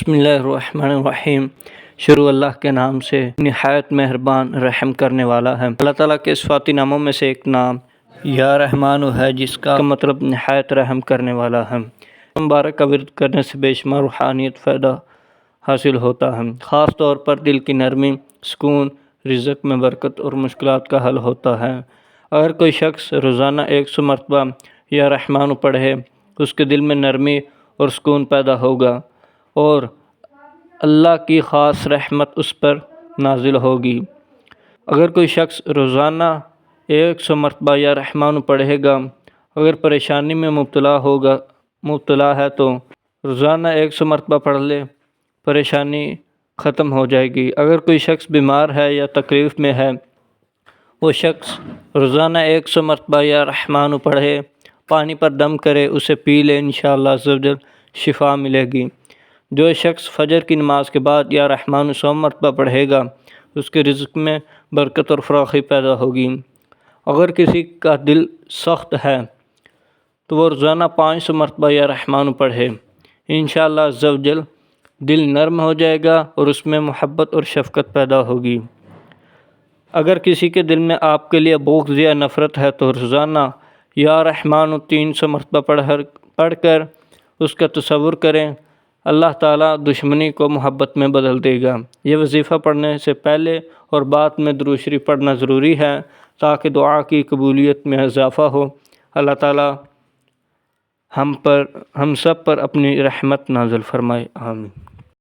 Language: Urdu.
بسم اللہ الرحمن الرحیم۔ شروع اللہ کے نام سے نہایت مہربان رحم کرنے والا ہے۔ اللہ تعالیٰ کے صفاتی ناموں میں سے ایک نام یا رحمان ہے، جس کا مطلب نہایت رحم کرنے والا ہے۔ مبارک کا ورد کرنے سے بے شمار روحانیت فائدہ حاصل ہوتا ہے، خاص طور پر دل کی نرمی، سکون، رزق میں برکت اور مشکلات کا حل ہوتا ہے۔ اگر کوئی شخص روزانہ 100 مرتبہ یا رحمان پڑھے، اس کے دل میں نرمی اور سکون پیدا ہوگا اور اللہ کی خاص رحمت اس پر نازل ہوگی۔ اگر کوئی شخص روزانہ 100 مرتبہ یا رحمان پڑھے گا، اگر پریشانی میں مبتلا ہے تو روزانہ 100 مرتبہ پڑھ لے، پریشانی ختم ہو جائے گی۔ اگر کوئی شخص بیمار ہے یا تکلیف میں ہے، وہ شخص روزانہ 100 مرتبہ یا رحمان پڑھے، پانی پر دم کرے، اسے پی لے، انشاءاللہ عز و جل شفا ملے گی۔ جو شخص فجر کی نماز کے بعد یا رحمان 100 مرتبہ پڑھے گا، اس کے رزق میں برکت اور فراخی پیدا ہوگی۔ اگر کسی کا دل سخت ہے تو وہ روزانہ 500 مرتبہ یا رحمان پڑھے، انشاءاللہ عز و جل دل نرم ہو جائے گا اور اس میں محبت اور شفقت پیدا ہوگی۔ اگر کسی کے دل میں آپ کے لیے بغض یا نفرت ہے تو روزانہ یا رحمان 300 مرتبہ پڑھ کر اس کا تصور کریں، اللہ تعالیٰ دشمنی کو محبت میں بدل دے گا۔ یہ وظیفہ پڑھنے سے پہلے اور بعد میں درود شریف پڑھنا ضروری ہے تاکہ دعا کی قبولیت میں اضافہ ہو۔ اللہ تعالیٰ ہم سب پر اپنی رحمت نازل فرمائے، آمین۔